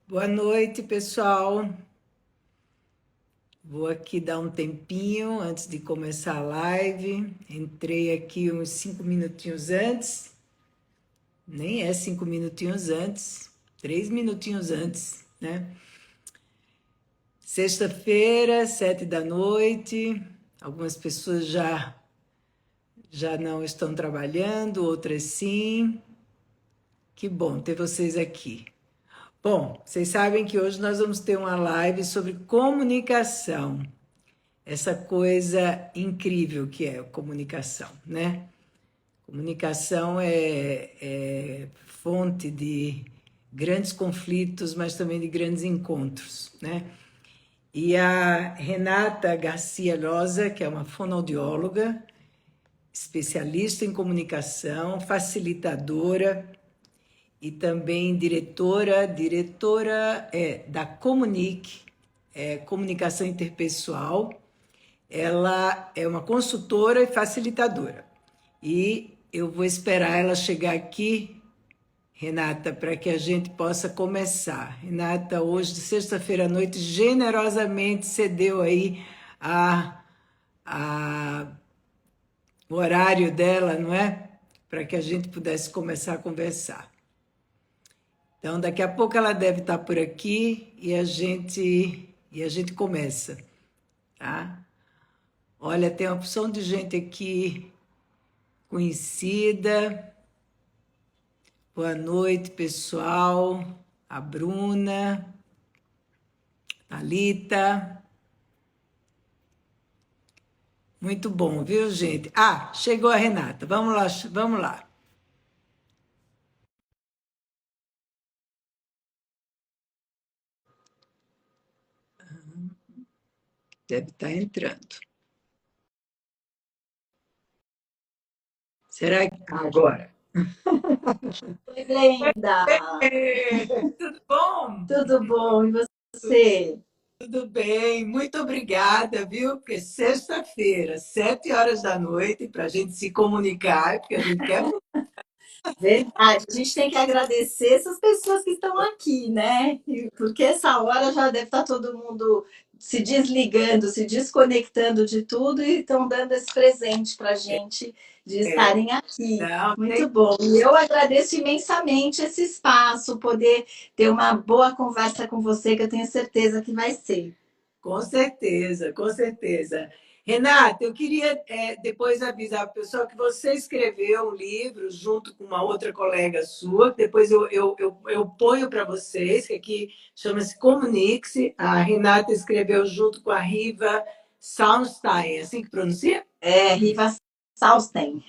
Boa noite, pessoal. Vou aqui dar um tempinho antes de começar a live. Entrei aqui uns 5 minutinhos antes. Nem é 5 minutinhos antes, 3 minutinhos antes, né? Sexta-feira, 7 da noite. Algumas pessoas já não estão trabalhando, outras sim. Que bom ter vocês aqui. Bom, vocês sabem que hoje nós vamos ter uma live sobre comunicação. Essa coisa incrível que é a comunicação, né? Comunicação é fonte de grandes conflitos, mas também de grandes encontros, né? E a Renata Garcia Loza, que é uma fonoaudióloga, especialista em comunicação, facilitadora e também diretora da Comunique, Comunicação Interpessoal. Ela é uma consultora e facilitadora. E eu vou esperar ela chegar aqui, Renata, para que a gente possa começar. Renata, hoje, de sexta-feira à noite, generosamente cedeu aí a, o horário dela, não é? Para que a gente pudesse começar a conversar. Então, daqui a pouco ela deve estar por aqui e a gente começa, tá? Olha, tem uma opção de gente aqui conhecida. Boa noite, pessoal. A Bruna, Thalita. Muito bom, viu, gente? Ah, chegou a Renata. Vamos lá, vamos lá. Deve estar entrando. Será que agora? Oi, Brenda, Tudo bom? tudo bom? E você? Tudo bem, muito obrigada, viu? Porque sexta-feira, 7 horas da noite, para a gente se comunicar, porque a gente quer. Verdade, a gente tem que agradecer essas pessoas que estão aqui, né? Porque essa hora já deve estar todo mundo se desligando, se desconectando de tudo e estão dando esse presente para a gente de É, estarem aqui. não, Muito bom. E eu agradeço imensamente esse espaço, poder ter uma boa conversa com você, que eu tenho certeza que vai ser. com certeza, com certeza. Renata, eu queria depois avisar para o pessoal que você escreveu um livro junto com uma outra colega sua, que depois eu ponho para vocês, que aqui chama-se Comunique-se. A Renata escreveu junto com a Riva Salstein, assim que pronuncia? É, Riva Salsten.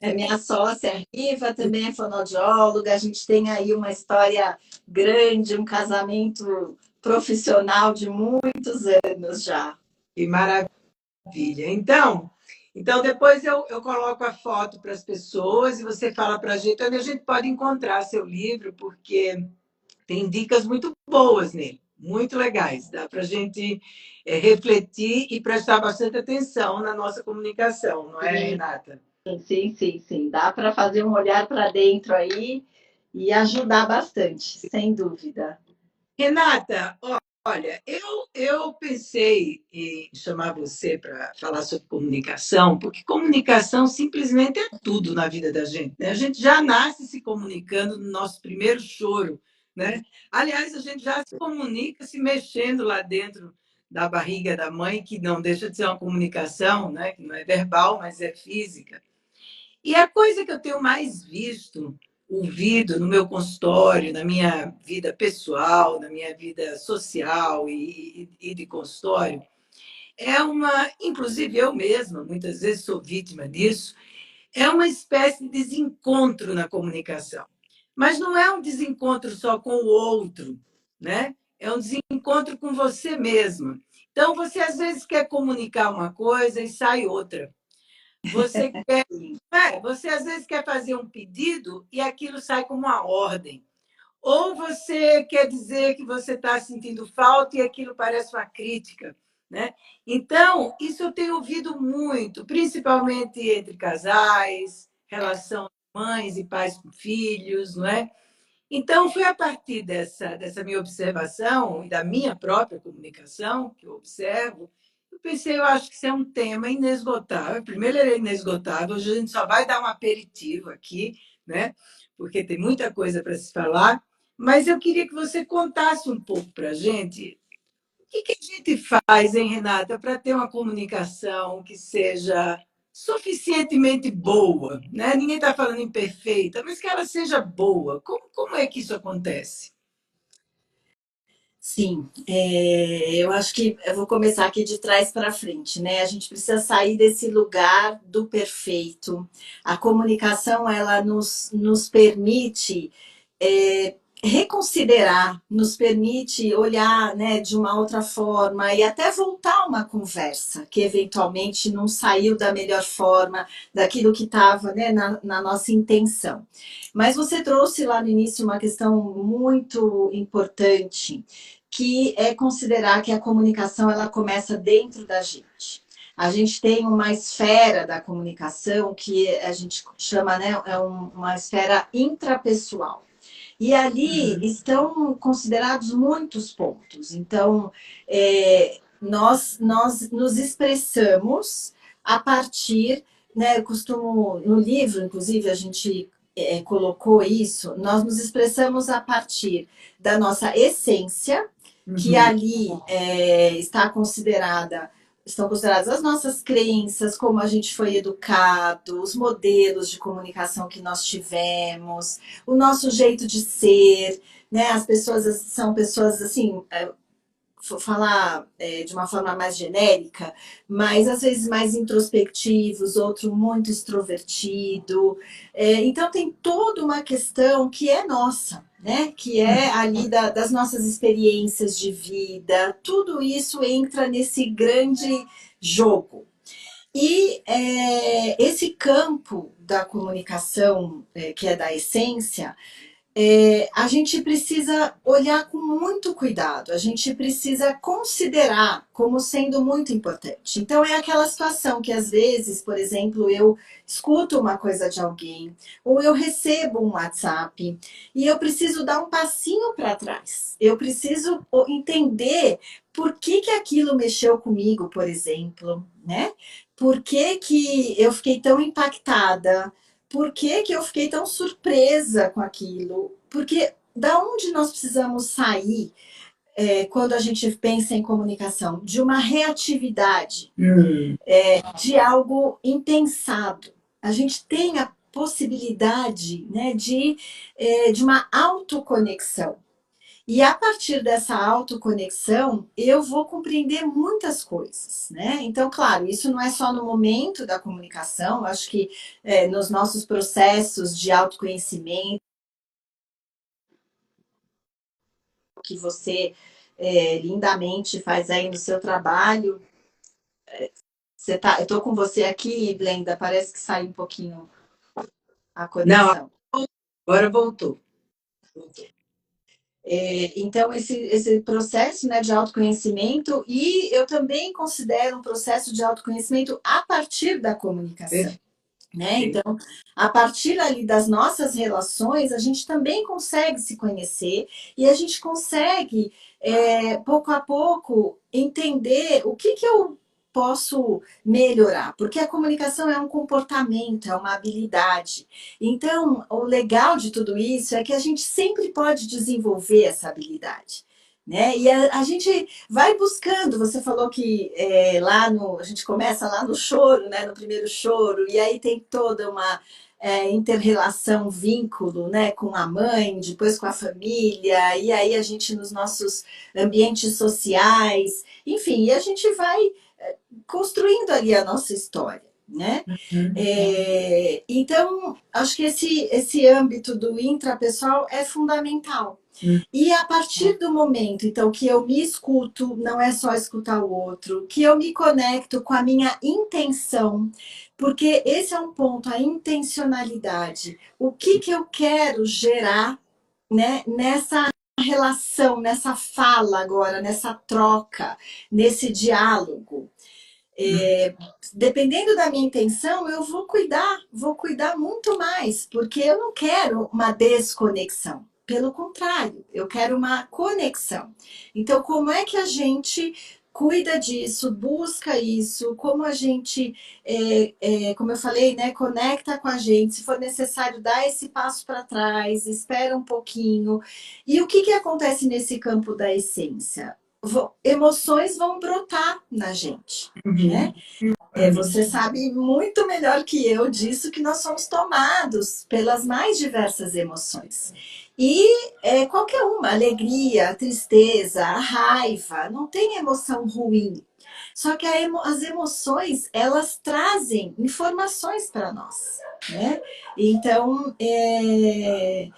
É minha sócia, Riva, também é fonoaudióloga. A gente tem aí uma história grande, um casamento profissional de muitos anos já. Que maravilha. Então depois eu coloco a foto para as pessoas e você fala para a gente onde a gente pode encontrar seu livro, porque tem dicas muito boas nele, muito legais. Dá para a gente refletir e prestar bastante atenção na nossa comunicação, não é, Renata? Sim, sim, sim. Dá para fazer um olhar para dentro aí e ajudar bastante, sem dúvida. Renata, olha, eu pensei em chamar você para falar sobre comunicação, porque comunicação simplesmente é tudo na vida da gente, né? A gente já nasce se comunicando no nosso primeiro choro, né? Aliás, a gente já se comunica se mexendo lá dentro da barriga da mãe, que não deixa de ser uma comunicação, né? Que não é verbal, mas é física. E a coisa que eu tenho mais visto, ouvido no meu consultório, na minha vida pessoal, na minha vida social e de consultório, é uma, inclusive eu mesma, muitas vezes sou vítima disso, é uma espécie de desencontro na comunicação. Mas não é um desencontro só com o outro, né? É um desencontro com você mesma. Então, você às vezes quer comunicar uma coisa e sai outra. Você você às vezes quer fazer um pedido e aquilo sai como uma ordem. Ou você quer dizer que você está sentindo falta e aquilo parece uma crítica, né? Então, isso eu tenho ouvido muito, principalmente entre casais, relação de mães e pais com filhos, não é? Então, foi a partir dessa minha observação e da minha própria comunicação, que eu observo, eu pensei, eu acho que isso é um tema inesgotável. Primeiro, ele é inesgotável, hoje a gente só vai dar um aperitivo aqui, né? Porque tem muita coisa para se falar, mas eu queria que você contasse um pouco para a gente que a gente faz, hein, Renata, para ter uma comunicação que seja suficientemente boa, né? Ninguém está falando em perfeita, mas que ela seja boa. Como é que isso acontece? Sim, eu acho que eu vou começar aqui de trás para frente, né? A gente precisa sair desse lugar do perfeito. A comunicação, ela nos permite reconsiderar, nos permite olhar, né, de uma outra forma e até voltar uma conversa que eventualmente não saiu da melhor forma, daquilo que estava, né, na nossa intenção. Mas você trouxe lá no início uma questão muito importante, que é considerar que a comunicação ela começa dentro da gente. A gente tem uma esfera da comunicação que a gente chama, né, uma esfera intrapessoal. E ali estão considerados muitos pontos. Então, nós nos expressamos a partir, né, eu costumo, no livro, inclusive, a gente colocou isso, nós nos expressamos a partir da nossa essência, que ali está considerada, estão consideradas as nossas crenças, como a gente foi educado, os modelos de comunicação que nós tivemos, o nosso jeito de ser, né? As pessoas são pessoas assim, vou falar de uma forma mais genérica, mas às vezes mais introspectivos, outro muito extrovertido. Então tem toda uma questão que é nossa, né? Que é ali das nossas experiências de vida. Tudo isso entra nesse grande jogo. E esse campo da comunicação, que é da essência, a gente precisa olhar com muito cuidado, a gente precisa considerar como sendo muito importante. Então, é aquela situação que, às vezes, por exemplo, eu escuto uma coisa de alguém, ou eu recebo um WhatsApp, e eu preciso dar um passinho para trás. Eu preciso entender por que aquilo mexeu comigo, por exemplo, né? Por que eu fiquei tão impactada? Por que eu fiquei tão surpresa com aquilo? Porque da onde nós precisamos sair quando a gente pensa em comunicação? De uma reatividade, de algo impensado. A gente tem a possibilidade, né, de uma autoconexão. E a partir dessa autoconexão, eu vou compreender muitas coisas, né? Então, claro, isso não é só no momento da comunicação, acho que nos nossos processos de autoconhecimento, que você lindamente faz aí no seu trabalho. Eu estou com você aqui, Blenda, parece que saiu um pouquinho a Não, conexão. agora voltou. Então, esse processo, né, de autoconhecimento, e eu também considero um processo de autoconhecimento a partir da comunicação. Né? Então, a partir ali das nossas relações, a gente também consegue se conhecer e a gente consegue, pouco a pouco, entender o que eu posso melhorar, porque a comunicação é um comportamento, é uma habilidade. Então, o legal de tudo isso é que a gente sempre pode desenvolver essa habilidade. Né? E a gente vai buscando. Você falou que a gente começa lá no choro, né? No primeiro choro, e aí tem toda uma inter-relação, vínculo, né? Com a mãe, depois com a família, e aí a gente nos nossos ambientes sociais, enfim, e a gente vai construindo ali a nossa história. Né? Então, acho que esse âmbito do intrapessoal é fundamental. E a partir do momento, então, que eu me escuto, não é só escutar o outro, que eu me conecto com a minha intenção, porque esse é um ponto, a intencionalidade. O que eu quero gerar, né, nessa relação, nessa fala agora, nessa troca, nesse diálogo. Dependendo da minha intenção, eu vou cuidar muito mais, porque eu não quero uma desconexão. Pelo contrário, eu quero uma conexão. Então, como é que a gente cuida disso, busca isso, como a gente, como eu falei, né, conecta com a gente, se for necessário, dá esse passo para trás, espera um pouquinho. E o que, que acontece nesse campo da essência? Emoções vão brotar na gente, né? Você sabe muito melhor que eu disso que nós somos tomados pelas mais diversas emoções. E qualquer uma, alegria, tristeza, a raiva, não tem emoção ruim. Só que as emoções, elas trazem informações para nós, né? Então, é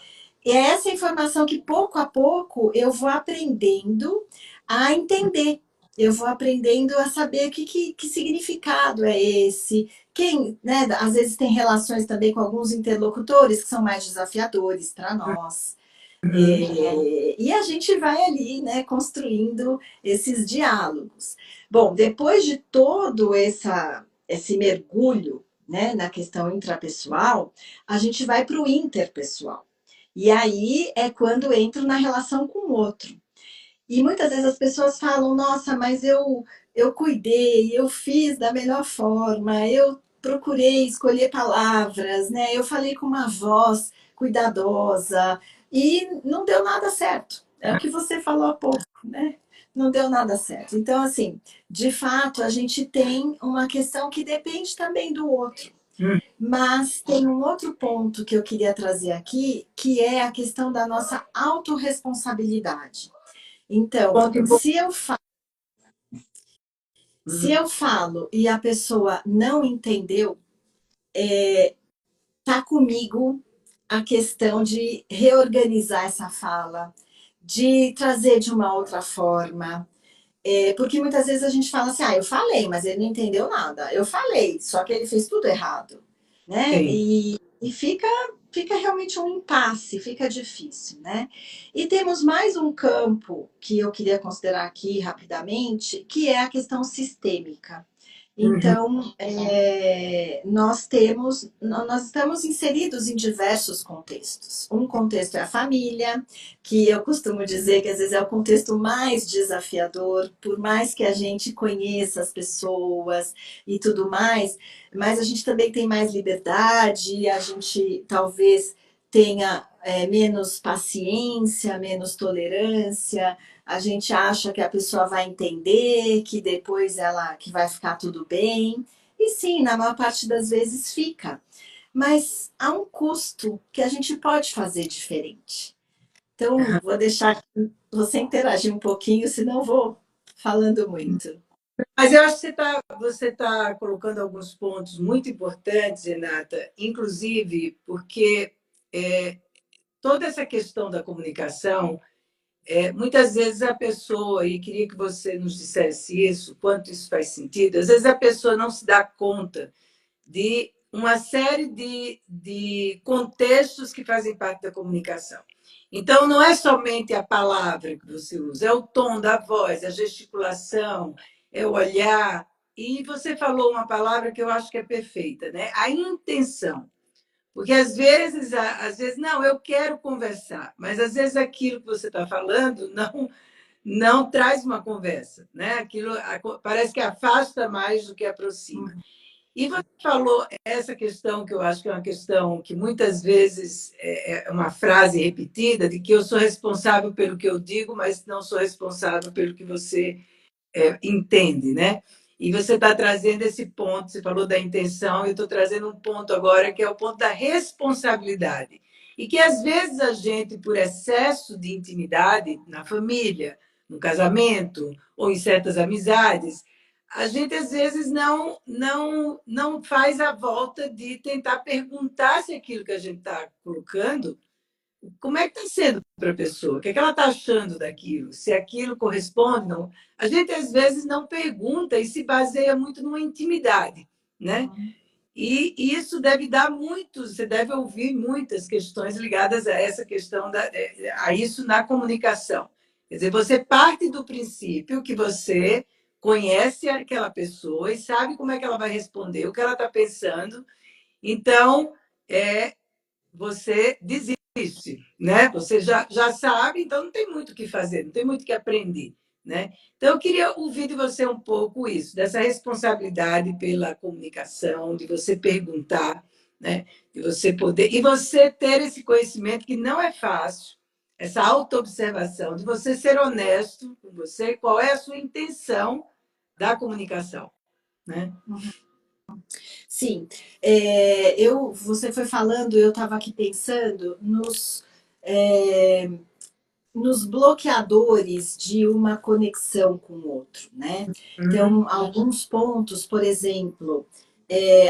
essa informação que pouco a pouco eu vou aprendendo a entender. Eu vou aprendendo a saber que significado é esse. Quem, né, às vezes tem relações também com alguns interlocutores que são mais desafiadores para nós. E a gente vai ali, né, construindo esses diálogos. Bom, depois de todo esse mergulho, né, na questão intrapessoal, a gente vai para o interpessoal. E aí é quando entro na relação com o outro. E muitas vezes as pessoas falam: nossa, mas eu cuidei, eu fiz da melhor forma, eu procurei escolher palavras, né? Eu falei com uma voz cuidadosa e não deu nada certo. É o que você falou há pouco, né? Não deu nada certo. Então, assim, de fato, a gente tem uma questão que depende também do outro. Mas tem um outro ponto que eu queria trazer aqui, que é a questão da nossa autorresponsabilidade. Então, se eu falo e a pessoa não entendeu, tá comigo a questão de reorganizar essa fala, de trazer de uma outra forma. Porque muitas vezes a gente fala assim: eu falei, mas ele não entendeu nada. Eu falei, só que ele fez tudo errado, né? E fica realmente um impasse, fica difícil, né? E temos mais um campo que eu queria considerar aqui rapidamente, que é a questão sistêmica. Então, nós estamos inseridos em diversos contextos. Um contexto é a família, que eu costumo dizer que às vezes é o contexto mais desafiador, por mais que a gente conheça as pessoas e tudo mais, mas a gente também tem mais liberdade, a gente talvez tenha menos paciência, menos tolerância, a gente acha que a pessoa vai entender, que depois que vai ficar tudo bem. E sim, na maior parte das vezes fica. Mas há um custo que a gente pode fazer diferente. Então, vou deixar você interagir um pouquinho, senão vou falando muito. Mas eu acho que você tá colocando alguns pontos muito importantes, Renata, inclusive porque toda essa questão da comunicação, muitas vezes a pessoa, e queria que você nos dissesse isso, quanto isso faz sentido, às vezes a pessoa não se dá conta de uma série de contextos que fazem parte da comunicação. Então, não é somente a palavra que você usa, é o tom da voz, a gesticulação, é o olhar. E você falou uma palavra que eu acho que é perfeita, né? A intenção. Porque às vezes, não, eu quero conversar, mas às vezes aquilo que você está falando não traz uma conversa, né? Aquilo parece que afasta mais do que aproxima. E você falou essa questão que eu acho que é uma questão que muitas vezes é uma frase repetida de que eu sou responsável pelo que eu digo, mas não sou responsável pelo que você entende, né? E você está trazendo esse ponto, você falou da intenção, eu estou trazendo um ponto agora que é o ponto da responsabilidade. E que às vezes a gente, por excesso de intimidade na família, no casamento ou em certas amizades, a gente às vezes não faz a volta de tentar perguntar se aquilo que a gente está colocando, como é que está sendo para a pessoa, o que, é que ela está achando daquilo, se aquilo corresponde, não. A gente às vezes não pergunta e se baseia muito numa intimidade, né? E isso deve dar muitos, você deve ouvir muitas questões ligadas a essa questão, a isso na comunicação. Quer dizer, você parte do princípio que você conhece aquela pessoa e sabe como é que ela vai responder, o que ela está pensando, então você desiste. né? Você já sabe, então não tem muito o que fazer, não tem muito o que aprender, né? Então, eu queria ouvir de você um pouco isso, dessa responsabilidade pela comunicação, de você perguntar, né? De você poder. E você ter esse conhecimento que não é fácil, essa autoobservação, de você ser honesto com você, qual é a sua intenção da comunicação, né? Sim, você foi falando, eu estava aqui pensando é, nos bloqueadores de uma conexão com o outro, né? Uhum. Então, alguns pontos, por exemplo,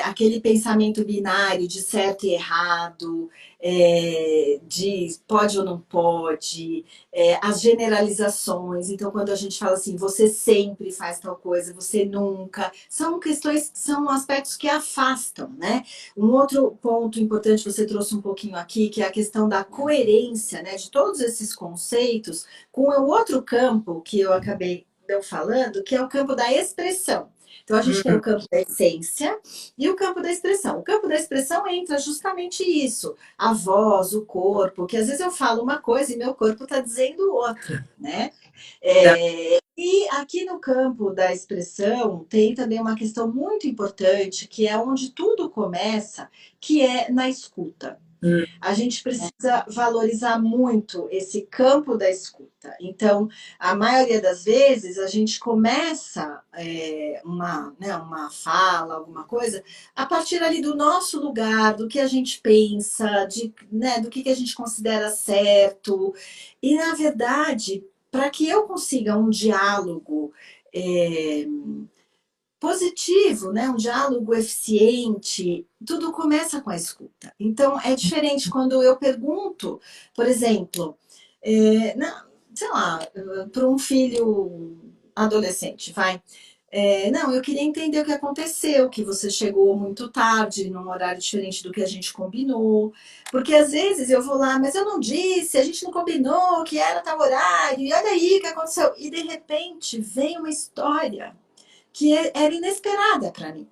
aquele pensamento binário de certo e errado, de pode ou não pode, as generalizações. Então, quando a gente fala assim, você sempre faz tal coisa, você nunca, são questões, são aspectos que afastam, né? Um outro ponto importante você trouxe um pouquinho aqui, que é a questão da coerência, né, de todos esses conceitos com o outro campo que eu acabei não falando, que é o campo da expressão. Então, a gente tem o campo da essência e o campo da expressão. O campo da expressão entra justamente isso, a voz, o corpo, que às vezes eu falo uma coisa e meu corpo está dizendo outra, né? E aqui no campo da expressão tem também uma questão muito importante, que é onde tudo começa, que é na escuta. A gente precisa valorizar muito esse campo da escuta. Então, a maioria das vezes, a gente começa uma fala, alguma coisa, a partir ali do nosso lugar, do que a gente pensa, do que a gente considera certo. E, na verdade, para que eu consiga um diálogo é, positivo, né? Um diálogo eficiente, tudo começa com a escuta. Então, é diferente quando eu pergunto, por exemplo, sei lá, para um filho adolescente, vai. Não, eu queria entender o que aconteceu, que você chegou muito tarde, num horário diferente do que a gente combinou. Porque às vezes eu vou lá, mas eu não disse, a gente não combinou que era tal horário, e olha aí o que aconteceu. E de repente vem uma história que era inesperada para mim.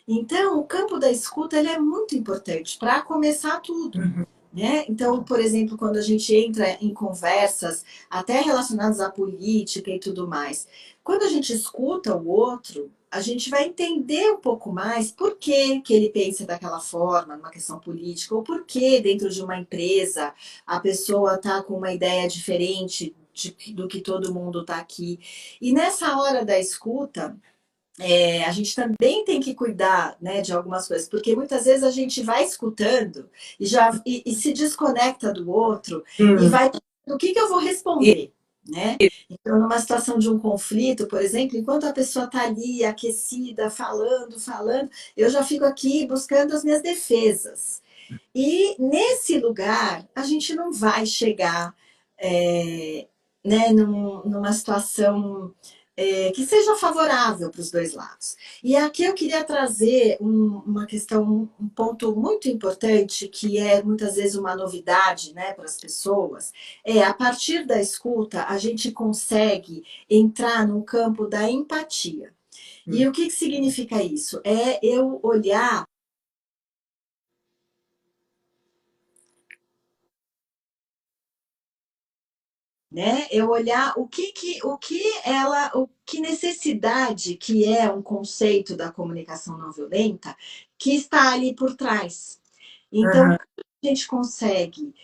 Então, o campo da escuta ele é muito importante para começar tudo. Né? Então, por exemplo, quando a gente entra em conversas, até relacionadas à política e tudo mais, quando a gente escuta o outro, a gente vai entender um pouco mais por que ele pensa daquela forma, numa questão política, ou por que dentro de uma empresa a pessoa está com uma ideia diferente do que todo mundo está aqui. E nessa hora da escuta, a gente também tem que cuidar, né, de algumas coisas, porque muitas vezes a gente vai escutando e se desconecta do outro e Uhum. vai o que eu vou responder, né? Então, numa situação de um conflito, por exemplo, enquanto a pessoa está ali aquecida, falando, eu já fico aqui buscando as minhas defesas. E nesse lugar, a gente não vai chegar numa situação que seja favorável para os dois lados. E aqui eu queria trazer uma questão, um ponto muito importante, que é muitas vezes uma novidade, né, para as pessoas, a partir da escuta, a gente consegue entrar no campo da empatia. E o que significa isso? É eu olhar, né? Eu olhar o que necessidade que é um conceito da comunicação não violenta que está ali por trás. Então, Uhum. quando a gente consegue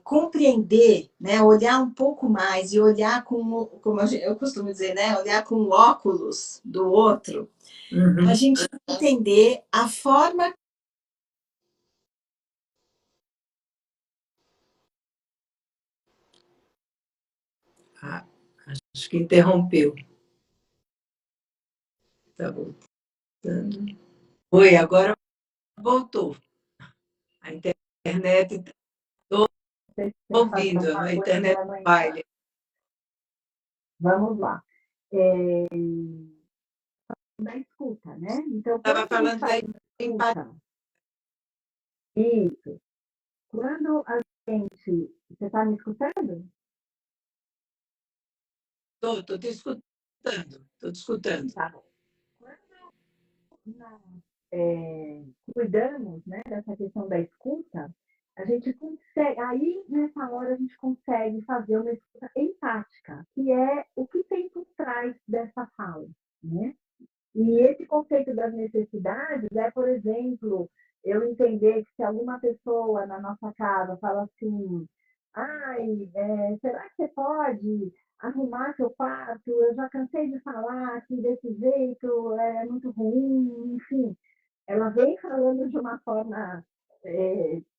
compreender, né, olhar um pouco mais e olhar como eu costumo dizer, né, olhar com o óculos do outro, a Uhum. gente vai entender a forma. Ah, acho que interrompeu. Tá voltando. Oi, agora voltou. A internet, estou Tem que fazer ouvindo, alguma a coisa para internet ela não entrar. falha. Vamos lá. É, da escuta, né? Então, Estava quando a gente falando da faz uma empatia. escuta, isso. Quando a gente. Você está me escutando? Estou te escutando, estou te escutando. Tá bom. Quando nós cuidamos, né, dessa questão da escuta, A gente consegue, aí nessa hora a gente consegue fazer uma escuta empática, que é o que tem por trás dessa fala, né? E esse conceito das necessidades é, por exemplo, eu entender que se alguma pessoa na nossa casa fala assim, ai, será que você pode arrumar seu quarto? Eu já cansei de falar que desse jeito é muito ruim, enfim. Ela vem falando de uma forma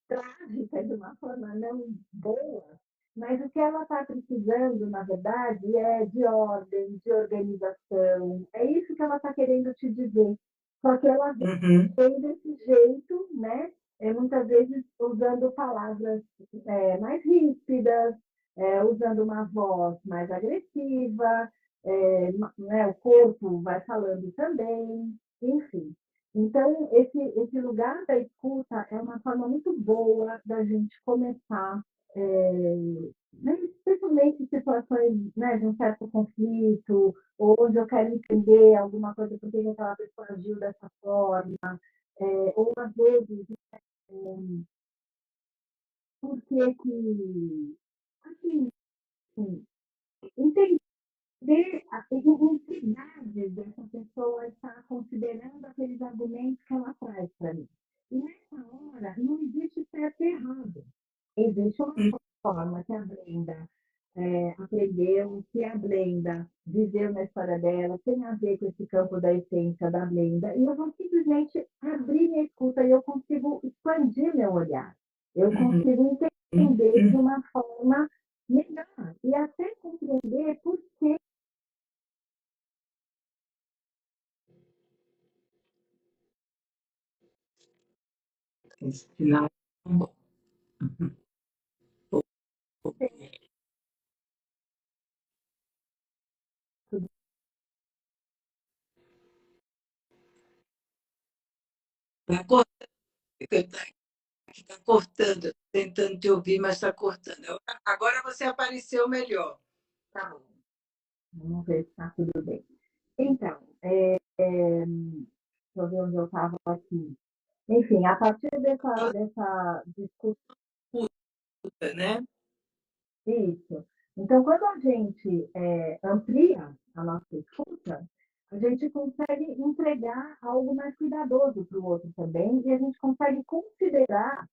trágica, de uma forma não boa, mas o que ela está precisando, na verdade, é de ordem, de organização. É isso que ela está querendo te dizer. Só que ela Uhum, vem desse jeito, né? Muitas vezes usando palavras mais ríspidas, usando uma voz mais agressiva, né? O corpo vai falando também, enfim. Então, esse lugar da escuta é uma forma muito boa da gente começar, é, né, especialmente em situações, né, de um certo conflito, ou onde eu quero entender alguma coisa, por que aquela pessoa agiu dessa forma, ou às vezes, por que, assim, entender as identidades dessa pessoa está considerando aqueles argumentos que ela traz para mim. E nessa hora, não existe certo e errado. Existe uma uhum, forma que a Brenda aprendeu, que a Brenda viveu na história dela, tem a ver com esse campo da essência da Brenda, e eu vou simplesmente abrir minha escuta e eu consigo expandir meu olhar. Eu uhum, consigo entender de uhum. uma forma melhor e até compreender por que Esse final é bom. Uhum. Tá cortando, tá cortando, tentando te ouvir, mas está cortando. Agora você apareceu melhor. tá bom. Vamos ver se está tudo bem. Então, deixa eu ver onde eu estava aqui. Enfim, a partir dessa discussão, Né? isso. Então, quando a gente amplia a nossa escuta, a gente consegue entregar algo mais cuidadoso para o outro também, e a gente consegue considerar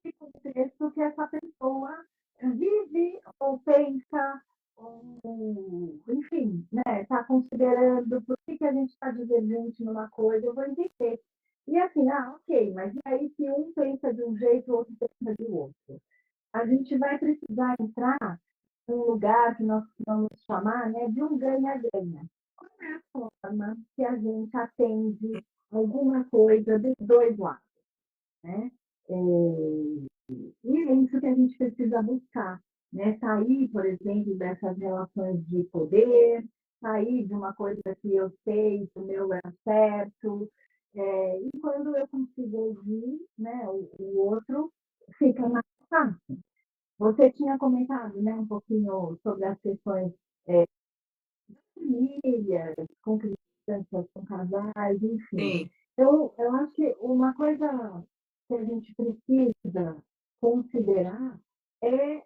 esse contexto que essa pessoa vive ou pensa, ou, enfim, né, está considerando por que a gente está divergente numa coisa, eu vou entender. E assim, ok, mas e aí se um pensa de um jeito, o outro pensa de outro? A gente vai precisar entrar num lugar que nós vamos chamar, né, de um ganha-ganha. Qual é a forma que a gente atende alguma coisa dos dois lados, né? E é isso que a gente precisa buscar, né? Sair, por exemplo, dessas relações de poder, sair de uma coisa que eu sei que o meu é certo, e quando eu consigo ouvir, né, o outro, fica mais fácil. Você tinha comentado, né, um pouquinho sobre as questões famílias, com crianças, com casais, enfim. Sim. Eu acho que uma coisa que a gente precisa considerar é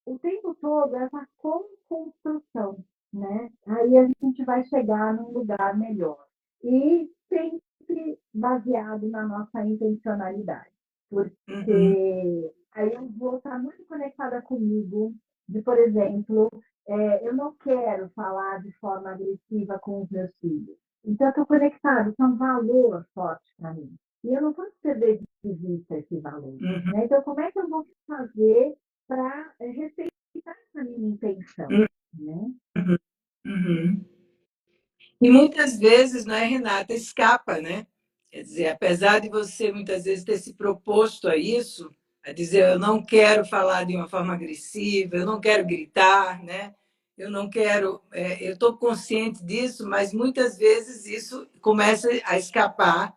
o tempo todo, essa construção, né? Aí a gente vai chegar num lugar melhor. E sempre baseado na nossa intencionalidade. Uhum, Porque aí eu vou estar muito conectada comigo, de, por exemplo, eu não quero falar de forma agressiva com os meus filhos. Então, eu estou conectado, isso é um valor forte para mim. E eu não posso perder de vista esse valor. uhum, Né? Então, como é que eu vou fazer para respeitar essa minha intenção? uhum, Né? uhum. E muitas vezes, não é, Renata, escapa, né? Quer dizer, apesar de você muitas vezes ter se proposto a isso, a dizer eu não quero falar de uma forma agressiva, eu não quero gritar, né? Eu não quero, eu estou consciente disso, mas muitas vezes isso começa a escapar,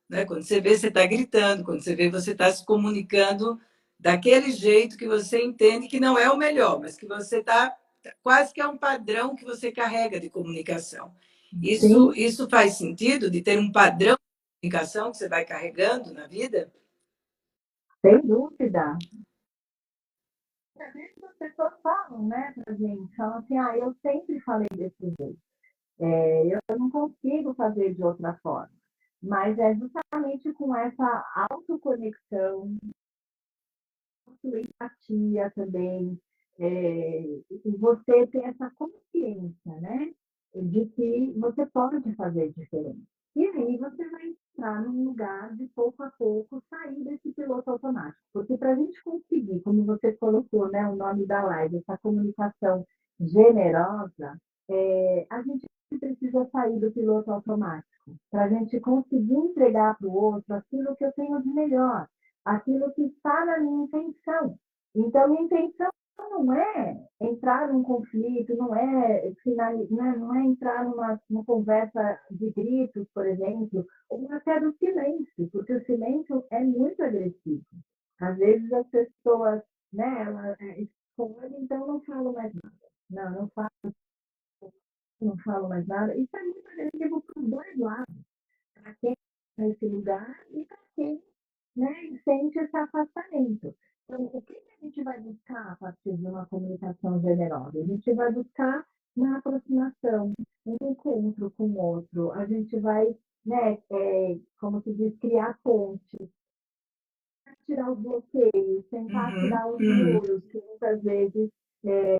né? Quando você vê, você está gritando, quando você vê, você está se comunicando daquele jeito que você entende que não é o melhor, mas que você está quase que é um padrão que você carrega de comunicação. Isso, Sim, isso faz sentido de ter um padrão de comunicação que você vai carregando na vida? Sem dúvida. Às vezes as pessoas falam, né, pra gente, falam assim, eu sempre falei desse jeito. Eu não consigo fazer de outra forma. Mas é justamente com essa autoconexão, empatia também, e você ter essa consciência, né, de que você pode fazer diferente. E aí você vai entrar num lugar de pouco a pouco sair desse piloto automático. Porque para a gente conseguir, como você colocou, né, o nome da live, essa comunicação generosa, a gente precisa sair do piloto automático para a gente conseguir entregar para o outro aquilo que eu tenho de melhor, aquilo que está na minha intenção. Então, minha intenção não é entrar num conflito, não é, não é entrar numa conversa de gritos, por exemplo, ou até do silêncio, porque o silêncio é muito agressivo. Às vezes as pessoas, né, elas escolhem, então não falo mais nada. Não falo, não falo mais nada. Isso é muito agressivo para os dois lados, para quem está nesse lugar e para quem, né, sente esse afastamento. Então, o que a gente vai buscar a partir de uma comunicação generosa? A gente vai buscar uma aproximação, um encontro com o outro. A gente vai, né, como se diz, criar pontes, tirar os bloqueios, tentar Uhum, tirar os uhum. muros que muitas vezes e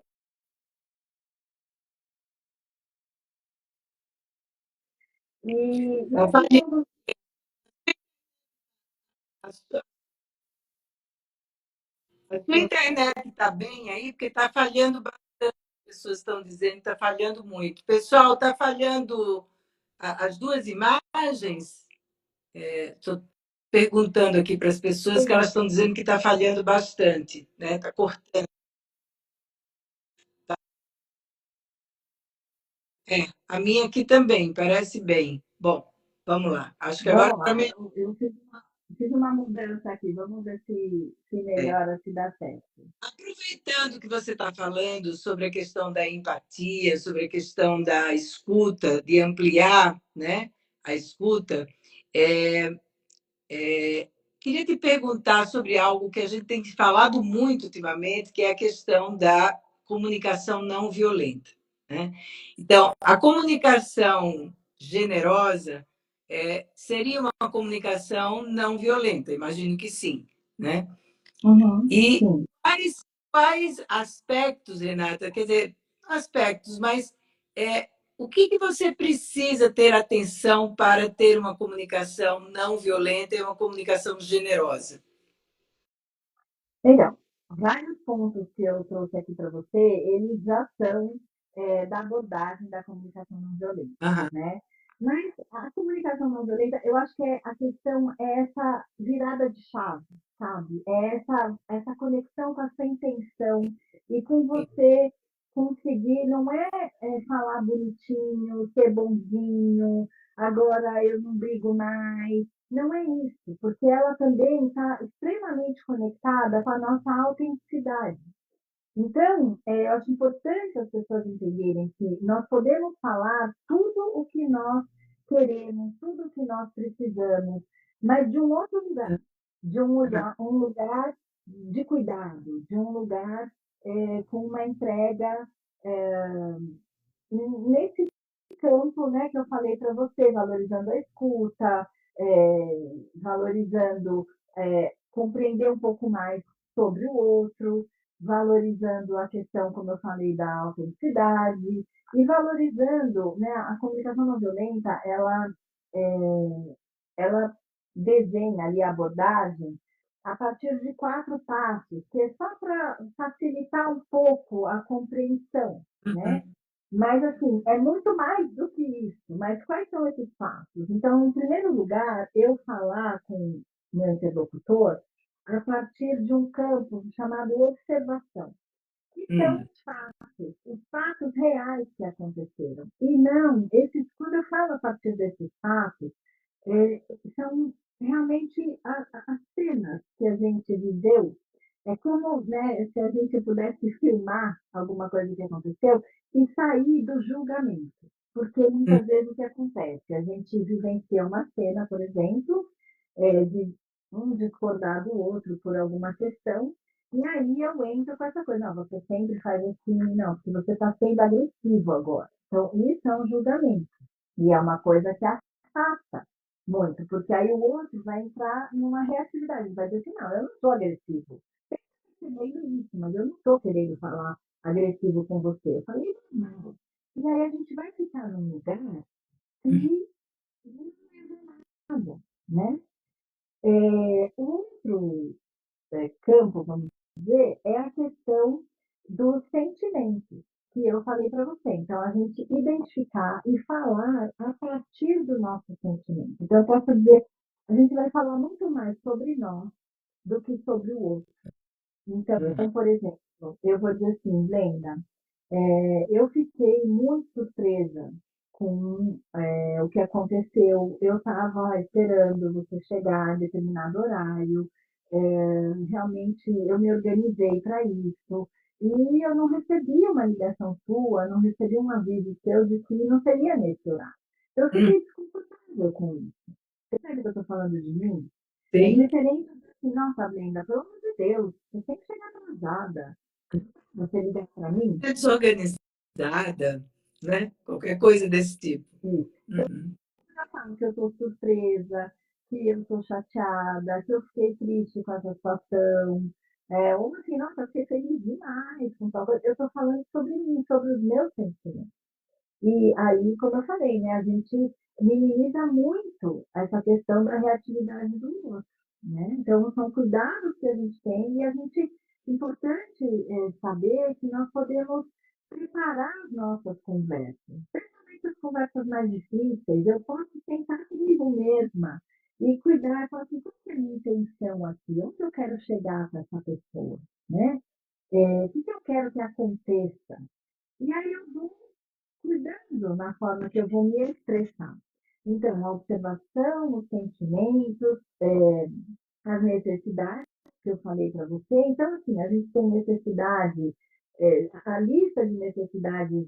Tá aí falhando. quando A sua internet está bem aí, porque está falhando bastante. As pessoas estão dizendo que está falhando muito. Pessoal, está falhando as duas imagens? Estou perguntando aqui para as pessoas que elas estão dizendo que está falhando bastante, né? Está cortando. A minha aqui também, parece bem. Bom, vamos lá. Acho que agora vamos lá, eu fiz uma mudança aqui, vamos ver se é. melhora, se dá certo. Aproveitando que você está falando sobre a questão da empatia, sobre a questão da escuta, de ampliar, né, a escuta, é, queria te perguntar sobre algo que a gente tem falado muito ultimamente, que é a questão da comunicação não violenta, né? Então, a comunicação generosa seria uma comunicação não violenta, imagino que sim, né? E Sim. quais aspectos, Renata, quer dizer, aspectos, mas o que você precisa ter atenção para ter uma comunicação não violenta e uma comunicação generosa? Então, vários pontos que eu trouxe aqui para você, eles já são da abordagem da comunicação não violenta, Aham. né? Mas a comunicação não violenta, eu acho que a questão é essa virada de chave, sabe? É essa conexão com a sua intenção e com você conseguir, não falar bonitinho, ser bonzinho, agora eu não brigo mais, não é isso, porque ela também está extremamente conectada com a nossa autenticidade. Então, eu acho importante as pessoas entenderem que nós podemos falar tudo o que nós queremos, tudo o que nós precisamos, mas de um outro lugar, de um lugar de cuidado, de um lugar com uma entrega nesse campo, né, que eu falei para você, valorizando a escuta, valorizando compreender um pouco mais sobre o outro, valorizando a questão, como eu falei, da autenticidade e valorizando, né, a comunicação não violenta, ela desenha ali a abordagem a partir de 4 passos, que é só para facilitar um pouco a compreensão, né? Uhum. Mas, assim, é muito mais do que isso. Mas quais são esses passos? Então, em primeiro lugar, eu falar com o meu interlocutor a partir de um campo chamado observação, que são Uhum. os fatos reais que aconteceram. E não, quando eu falo a partir desses fatos, são realmente as cenas que a gente viveu. É como, né, se a gente pudesse filmar alguma coisa que aconteceu e sair do julgamento. Porque muitas vezes o que acontece? A gente vivencia uma cena, por exemplo, um discordar do outro por alguma questão, e aí eu entro com essa coisa, não, você sempre faz assim, não, porque você está sendo agressivo agora. Então, isso é um julgamento. E é uma coisa que afasta muito, porque aí o outro vai entrar numa reatividade, vai dizer assim, não, eu não sou agressivo. Eu estou percebendo isso, mas eu não estou querendo falar agressivo com você. Eu falei, não. E aí a gente vai ficar num lugar que não é nada, né? Outro campo, vamos dizer, é a questão dos sentimentos, que eu falei para você. Então, a gente identificar e falar a partir do nosso sentimento. Então, eu posso dizer, a gente vai falar muito mais sobre nós do que sobre o outro. Então, por exemplo, eu vou dizer assim, Lenda, eu fiquei muito surpresa com o que aconteceu. Eu estava esperando você chegar em determinado horário, realmente eu me organizei para isso, e eu não recebi uma ligação sua, não recebi um aviso seu de que não seria nesse horário. Eu fiquei desconfortável com isso. Você sabe que eu estou falando de mim? É Sim, diferente assim, nossa, Brenda, pelo amor de Deus, você tem que chegar atrasada. Você liga para mim? desorganizada, né? Qualquer coisa desse tipo. Isso. Uhum. Já falo que eu estou surpresa, que eu estou chateada, que eu fiquei triste com essa situação. Ou assim, nossa, eu fiquei feliz demais com tal coisa. Eu estou falando sobre mim, sobre os meus sentimentos. E aí, como eu falei, né, a gente minimiza muito essa questão da reatividade do outro, né? Então, são cuidados que a gente tem e a gente, importante saber que nós podemos preparar as nossas conversas, principalmente as conversas mais difíceis, eu posso sentar comigo mesma e cuidar, falar assim, qual é a minha intenção aqui? Onde eu quero chegar com essa pessoa, né? O que eu quero que aconteça? E aí eu vou cuidando na forma que eu vou me expressar. Então, a observação, os sentimentos, as necessidades que eu falei para você. Então, assim, a gente tem necessidade, a lista de necessidades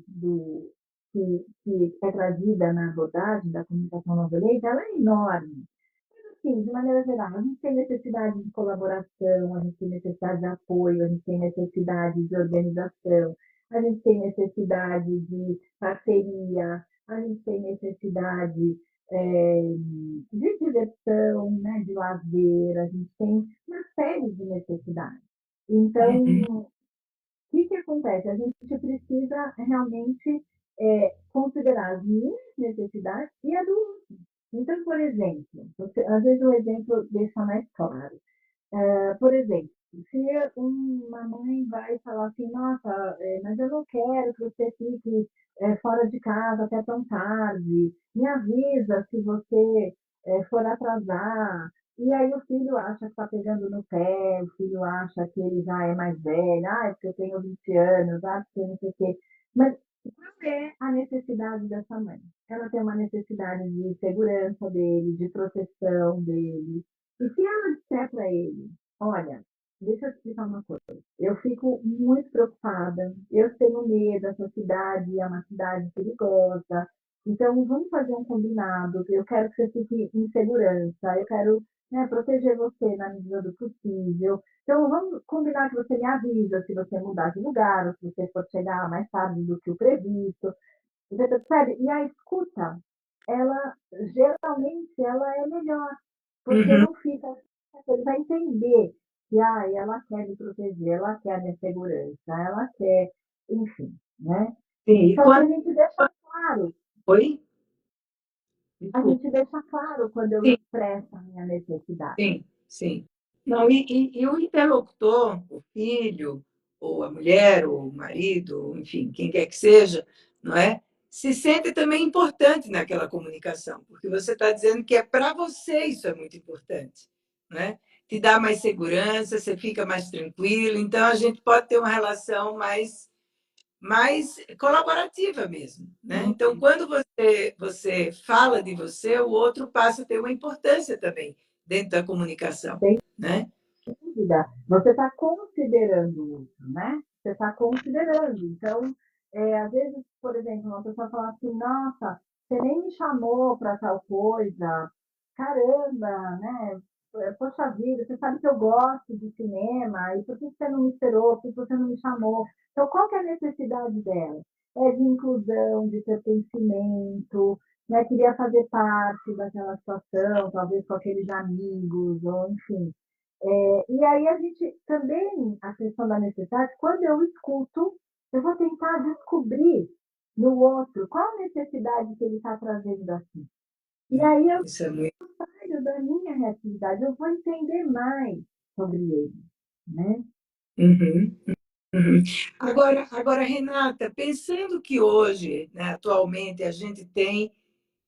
que é trazida na abordagem da comunicação não violenta, ela é enorme. Sim, de maneira geral, a gente tem necessidade de colaboração, a gente tem necessidade de apoio, a gente tem necessidade de organização, a gente tem necessidade de parceria, a gente tem necessidade de diversão, né, de lazer, a gente tem uma série de necessidades. Então, Uhum. o que acontece? A gente precisa realmente considerar as minhas necessidades e a do outro. Então, por exemplo, às vezes o exemplo deixa mais claro. Por exemplo, se uma mãe vai falar assim, nossa, mas eu não quero que você fique fora de casa até tão tarde, me avisa se você for atrasar. E aí o filho acha que está pegando no pé, o filho acha que ele já é mais velho, porque eu tenho 20 anos, porque não sei o quê. Mas qual é a necessidade dessa mãe? Ela tem uma necessidade de segurança dele, de proteção dele. E se ela disser para ele, olha, deixa eu te explicar uma coisa. Eu fico muito preocupada. Eu tenho medo. Essa cidade é uma cidade perigosa. Então, vamos fazer um combinado. Eu quero que você fique em segurança. Eu quero, né, proteger você na medida do possível. Então, vamos combinar que você me avisa se você mudar de lugar ou se você for chegar mais tarde do que o previsto. Você percebe? E a escuta, ela geralmente ela é melhor, porque Uhum. não fica. Ele vai entender que ela quer me proteger, ela quer a minha segurança, ela quer, enfim, né? Sim, e Só que quando. Oi? a Desculpa. gente deixa claro quando eu Sim, expresso a minha necessidade. sim, sim. Não, e o interlocutor, o filho, ou a mulher, ou o marido, enfim, quem quer que seja, não é? Se sente também importante naquela comunicação, porque você está dizendo que é para você isso é muito importante, né? Te dá mais segurança, você fica mais tranquilo, então a gente pode ter uma relação mais colaborativa mesmo, né? Então, quando você fala de você, o outro passa a ter uma importância também dentro da comunicação, Sem né? dúvida. Você está considerando o outro, né? Você está considerando. Então, às vezes, por exemplo, uma pessoa fala assim, nossa, você nem me chamou para tal coisa, caramba, né? poxa vida, você sabe que eu gosto de cinema, e por que você não me esperou, por que você não me chamou? Então, qual que é a necessidade dela? É de inclusão, de pertencimento, né? Queria fazer parte daquela situação, talvez com aqueles amigos, ou enfim. E aí a gente também, a questão da necessidade, quando eu escuto, eu vou tentar descobrir no outro qual a necessidade que ele está trazendo aqui. E aí eu Isso é muito. saio da minha reatividade, eu vou entender mais sobre ele, né? Uhum, uhum. Agora, Renata, pensando que hoje, né, atualmente, a gente tem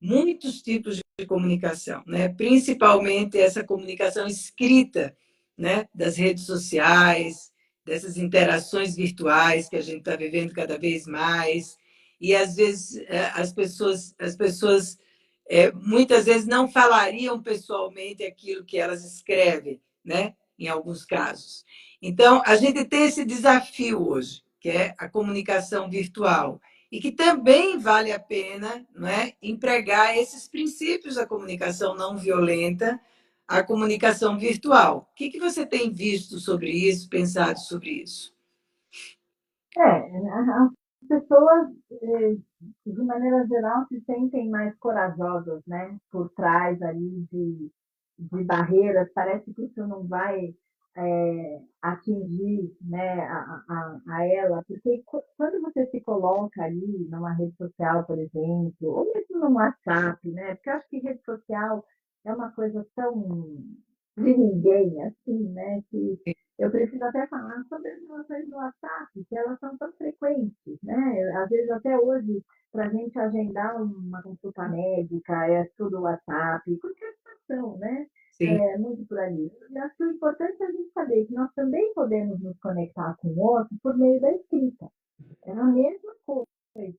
muitos tipos de comunicação, né? Principalmente essa comunicação escrita, né? Das redes sociais, dessas interações virtuais que a gente está vivendo cada vez mais. E às vezes as pessoas muitas vezes não falariam pessoalmente aquilo que elas escrevem, né? Em alguns casos. Então, a gente tem esse desafio hoje, que é a comunicação virtual e que também vale a pena, não é, empregar esses princípios da comunicação não violenta à comunicação virtual. O que você tem visto sobre isso, pensado sobre isso? As pessoas, de maneira geral, se sentem mais corajosas, né? Por trás ali de barreiras, parece que isso não vai atingir, né, a ela, porque quando você se coloca ali numa rede social, por exemplo, ou mesmo no WhatsApp, né, porque eu acho que rede social é uma coisa tão de ninguém, assim, né, que eu preciso até falar sobre as relações do WhatsApp, que elas são tão frequentes, né, às vezes até hoje, para a gente agendar uma consulta médica, é tudo WhatsApp, qualquer situação, né, Sim, muito por ali. E acho que o importante é a gente saber que nós também podemos nos conectar com o outro por meio da escrita. É a mesma coisa.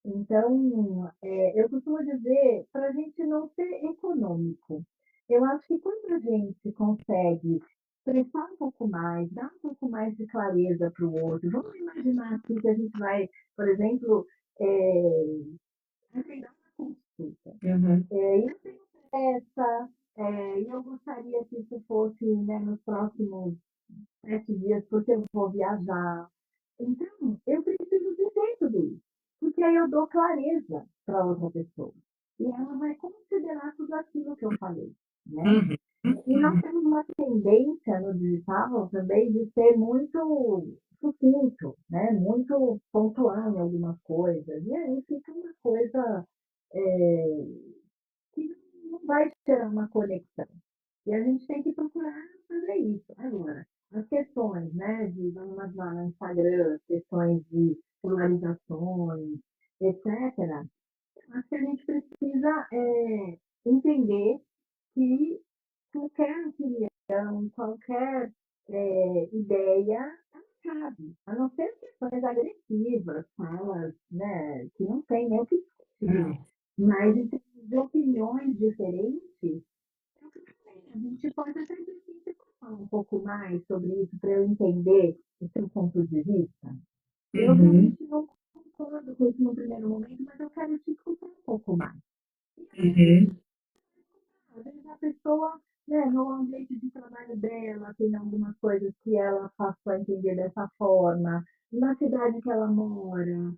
Então, eu costumo dizer para a gente não ser econômico. Eu acho que quando a gente consegue expressar um pouco mais, dar um pouco mais de clareza para o outro, vamos imaginar aqui que a gente vai, por exemplo, agendar uma consulta. uhum, E eu tenho pressa, e eu gostaria que isso fosse, né, nos próximos 7 dias, porque eu vou viajar. Então, eu preciso dizer tudo isso, porque aí eu dou clareza para outra pessoa. E ela vai considerar tudo aquilo que eu falei, né? uhum, E nós uhum. temos uma tendência no digital também de ser muito sucinto, né? Muito pontual em algumas coisas. E aí fica uma coisa é, que não vai ter uma conexão. E a gente tem que procurar fazer isso. Agora, as questões, né, de, vamos lá no Instagram, questões de polarizações, etc., acho que a gente precisa entender que qualquer opinião, qualquer ideia cabe, a não ser questões agressivas, falas, né, que não tem nem o que discutir. Não. Mas em termos de opiniões diferentes, a gente pode até decidir falar um pouco mais sobre isso para eu entender o seu ponto de vista. Eu Uhum, realmente não concordo com isso no primeiro momento, mas eu quero te escutar um pouco mais. uhum, Às vezes a pessoa, né, no ambiente de trabalho dela, tem algumas coisas que ela passou a entender dessa forma, na cidade que ela mora,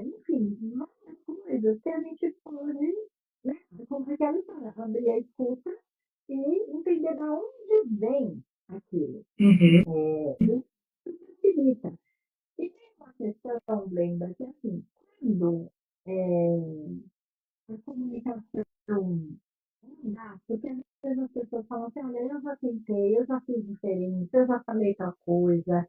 enfim, várias coisas que a gente pode, né, como aquela história, abrir a escuta e entender de onde vem aquilo. uhum, Isso facilita. E tem uma questão, lembra, que assim, quando a comunicação não dá, porque às vezes as pessoas falam assim, olha, eu já tentei, eu já fiz diferente, eu já falei tal coisa.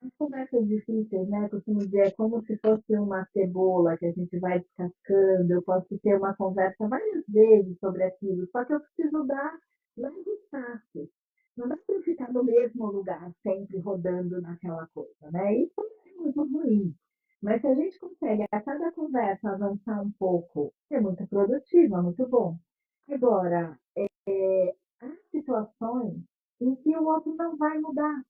As conversas difíceis, né? Costumo dizer, é como se fosse uma cebola que a gente vai descascando. Eu posso ter uma conversa várias vezes sobre aquilo, só que eu preciso dar longos passos. Não dá para eu ficar no mesmo lugar, sempre rodando naquela coisa, né? Isso é muito ruim. Mas se a gente consegue a cada conversa avançar um pouco, é muito produtivo, é muito bom. Agora, há situações em que o outro não vai mudar.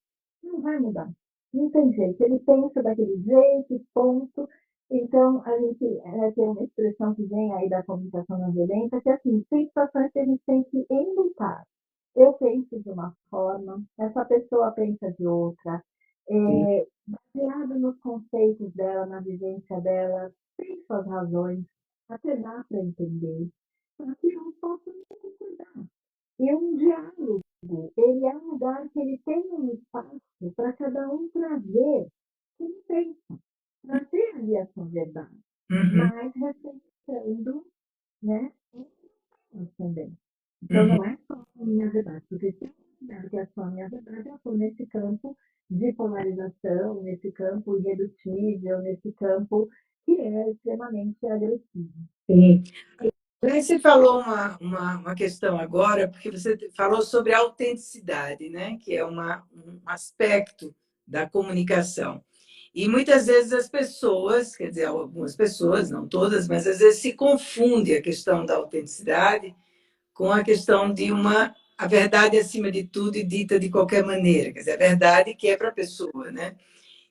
Não vai mudar. Não tem jeito. Ele pensa daquele jeito, ponto. Então, a gente tem uma expressão que vem aí da comunicação não violenta, que é assim, tem situações que a gente tem que enlutar. eu penso de uma forma, essa pessoa pensa de outra, Sim. baseado nos conceitos dela, na vivência dela, tem suas razões, até dá para entender. Só que eu não posso nem concordar. E um diálogo, ele é um lugar que ele tem um espaço para cada um trazer quem pensa, trazer ali a sua verdade, Uhum, mas respeitando, né, nós também. Então, uhum. não é só a minha verdade, porque se eu considero que é só a minha verdade, eu estou nesse campo de polarização, nesse campo irredutível, nesse campo que é extremamente agressivo. Sim. Aí você falou uma questão agora, porque você falou sobre a autenticidade, né? Que é um aspecto da comunicação. E muitas vezes as pessoas, quer dizer, algumas pessoas, não todas, mas às vezes se confunde a questão da autenticidade com a questão de a verdade acima de tudo e dita de qualquer maneira, quer dizer, a verdade que é para a pessoa, né?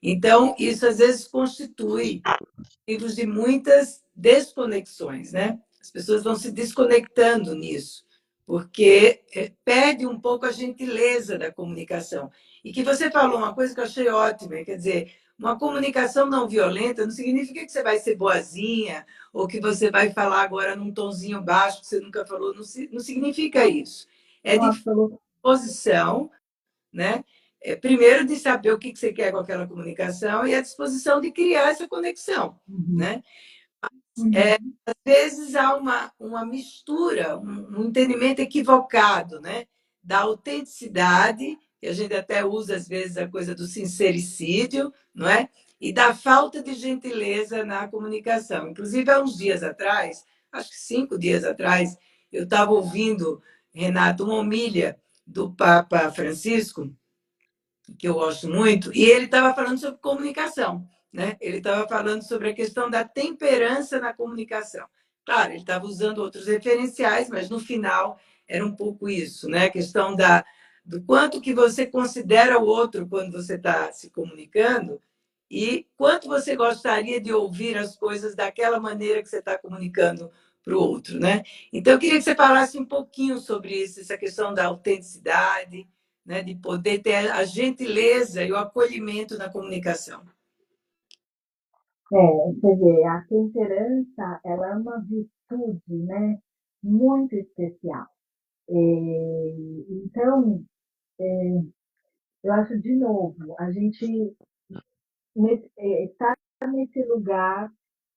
Então, isso às vezes constitui motivos de muitas desconexões, né? As pessoas vão se desconectando nisso, porque perde um pouco a gentileza da comunicação. E que você falou uma coisa que eu achei ótima, quer dizer, uma comunicação não violenta não significa que você vai ser boazinha ou que você vai falar agora num tonzinho baixo que você nunca falou, não significa isso. É de Nossa, Lu, disposição, né? Primeiro de saber o que você quer com aquela comunicação e a disposição de criar essa conexão, uhum, né? uhum. Às vezes há uma mistura, um entendimento equivocado, né? Da autenticidade, que a gente até usa às vezes a coisa do sincericídio, não é? E da falta de gentileza na comunicação. Inclusive, há uns dias atrás, acho que 5 dias atrás, eu estava ouvindo, Renato, uma homília do Papa Francisco, que eu gosto muito, e ele estava falando sobre comunicação, né? Ele estava falando sobre a questão da temperança na comunicação. Claro, ele estava usando outros referenciais, mas no final era um pouco isso, né? A questão do quanto que você considera o outro quando você está se comunicando e quanto você gostaria de ouvir as coisas daquela maneira que você está comunicando para o outro, né? Então, eu queria que você falasse um pouquinho sobre isso, essa questão da autenticidade, né, de poder ter a gentileza e o acolhimento na comunicação. Quer dizer, a temperança, ela é uma virtude, né, muito especial. Então, eu acho, de novo, a gente está nesse lugar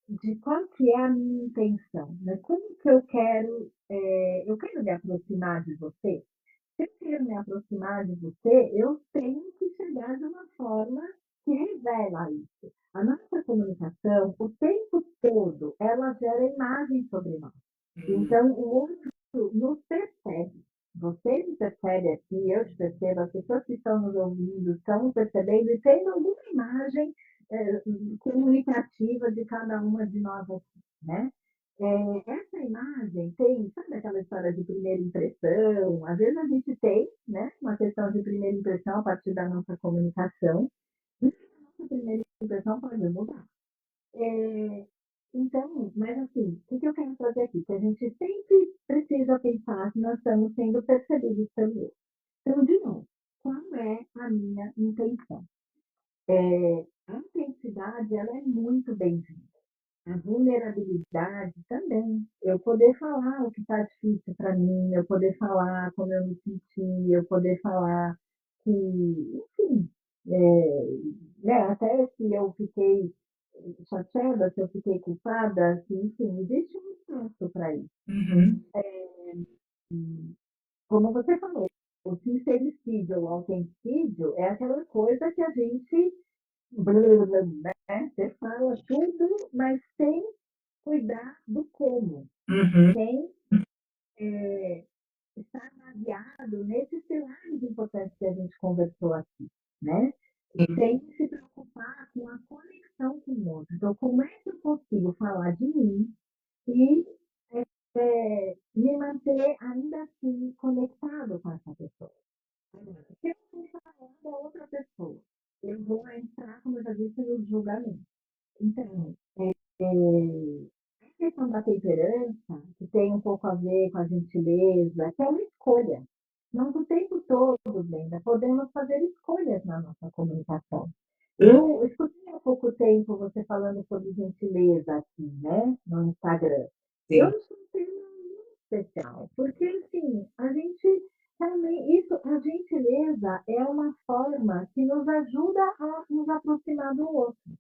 de qual que é a minha intenção, né? Como que eu quero me aproximar de você. Se eu quero me aproximar de você, eu tenho que chegar de uma forma que revela isso. A nossa comunicação, o tempo todo, ela gera imagem sobre nós. Então, o outro nos percebe. Você me percebe aqui, eu te percebo, as pessoas que estão nos ouvindo estão percebendo e tendo alguma imagem é, comunicativa de cada uma de nós aqui, né? Essa imagem tem, sabe aquela história de primeira impressão? Às vezes a gente tem, né, uma questão de primeira impressão a partir da nossa comunicação, e a nossa primeira impressão pode mudar. É, então, mas assim, o que eu quero trazer aqui? Que a gente sempre precisa pensar que nós estamos sendo percebidos pelo outro. Então, de novo, qual é a minha intenção? A intensidade, ela é muito bem-vinda. A vulnerabilidade também. Eu poder falar o que está difícil para mim, eu poder falar como eu me senti, eu poder falar que, enfim, né, até se eu fiquei chateada, se eu fiquei culpada, que, enfim, existe um espaço para isso. Uhum, Como você falou, o sincericídio, o autenticídio é aquela coisa que a gente, né? Você fala tudo, mas sem cuidar do como, uhum, sem estar baseado nesses pilares importantes que a gente conversou aqui, né? Sem se preocupar com a conexão com o outro. Então, como é que eu consigo falar de mim e me manter ainda assim conectado com essa pessoa? Se eu não falar da outra pessoa, eu vou entrar, como eu já disse, no julgamento. Então, a questão da temperança, que tem um pouco a ver com a gentileza, que é uma escolha. nós o tempo todo, Brenda, podemos fazer escolhas na nossa comunicação. Eu escutei há pouco tempo você falando sobre gentileza aqui, né, no Instagram. Eu Sim. acho um tema muito especial, porque assim, a gente também, isso, a gentileza é uma forma que nos ajuda a nos aproximar do outro.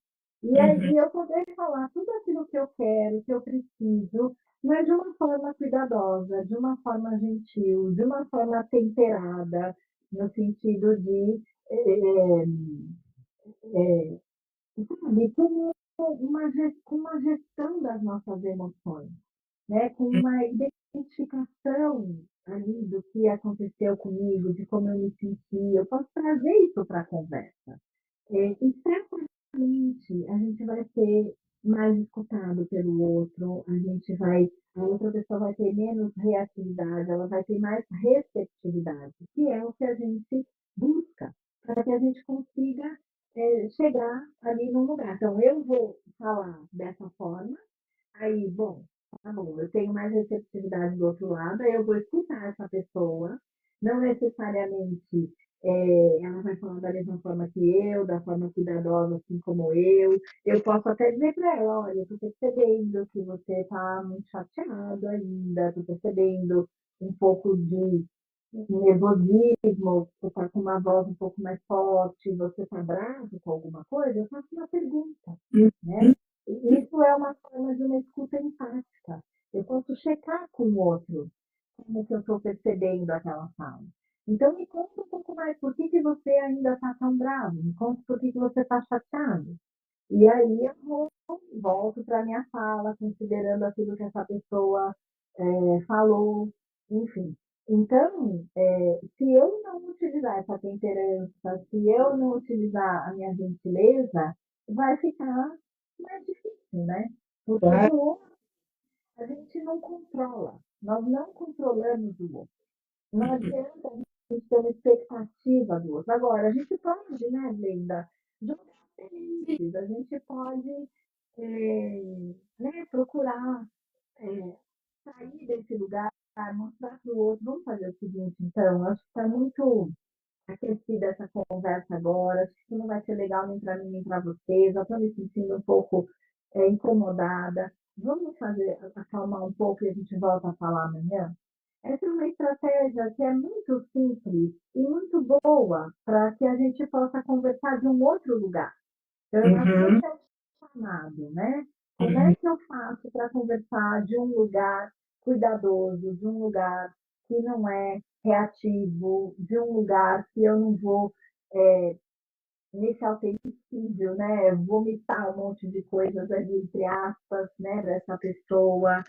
E Uhum. aí eu poder falar tudo aquilo que eu quero, que eu preciso, mas de uma forma cuidadosa, de uma forma gentil, de uma forma temperada, no sentido de, sabe, com uma gestão das nossas emoções, né? Com uma identificação ali do que aconteceu comigo, de como eu me senti. Eu posso trazer isso para a conversa. E certamente a gente vai ser mais escutado pelo outro, a outra pessoa vai ter menos reatividade, ela vai ter mais receptividade, que é o que a gente busca, para que a gente consiga chegar ali num lugar. Então, eu vou falar dessa forma, aí, bom, tá bom, eu tenho mais receptividade do outro lado, aí eu vou escutar essa pessoa, não necessariamente ela vai falar da mesma forma que eu, da forma cuidadosa, assim como eu. Eu posso até dizer para ela, olha, estou percebendo que você está muito chateado ainda, estou percebendo um pouco de nervosismo, você está com uma voz um pouco mais forte, você está bravo com alguma coisa, eu faço uma pergunta, né? Uhum. E isso é uma forma de uma escuta empática. Eu posso checar com o outro como que eu estou percebendo aquela fala. Então, me conta um pouco mais, por que você ainda está tão bravo? Me conta por que você está chateado. E aí eu volto para a minha fala, considerando aquilo que essa pessoa falou, enfim. Então, se eu não utilizar essa temperança, se eu não utilizar a minha gentileza, vai ficar mais difícil, né? Porque Claro. o outro a gente não controla, nós não controlamos o outro. Não adianta a gente ter uma expectativa do outro. Agora, a gente pode, né, Brenda, jogar sementes, a gente pode né, procurar sair desse lugar, mostrar para o outro, vamos fazer o seguinte, então, acho que está muito aquecida essa conversa agora, acho que isso não vai ser legal nem para mim nem para você, já estou me sentindo um pouco incomodada, vamos fazer, acalmar um pouco e a gente volta a falar amanhã? Essa é uma estratégia que é muito simples e muito boa para que a gente possa conversar de um outro lugar. Então, eu acho que Uhum. esse é o chamado, né? Como é Uhum. que eu faço para conversar de um lugar cuidadoso, de um lugar que não é reativo, de um lugar que eu não vou, nesse autenticídio, né, vomitar um monte de coisas ali, entre aspas, né, dessa pessoa,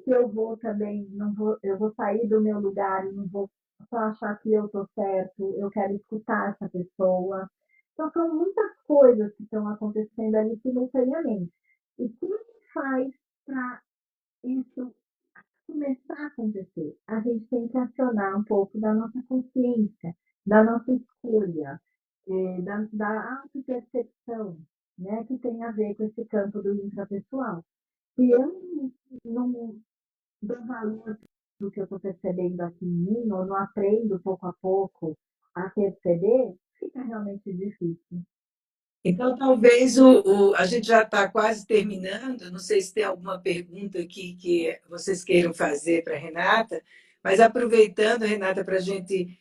que eu vou também, não vou, eu vou sair do meu lugar e não vou só achar que eu estou certo, eu quero escutar essa pessoa. Então, são muitas coisas que estão acontecendo ali simultaneamente. E como faz para isso começar a acontecer? A gente tem que acionar um pouco da nossa consciência, da nossa escolha, da autopercepção, né, que tem a ver com esse campo do intrapessoal. Se eu não dou valor do que eu estou percebendo aqui em mim, ou não aprendo pouco a pouco a perceber, fica realmente difícil. Então, talvez a gente já está quase terminando. Não sei se tem alguma pergunta aqui que vocês queiram fazer para a Renata, mas aproveitando, Renata, para a gente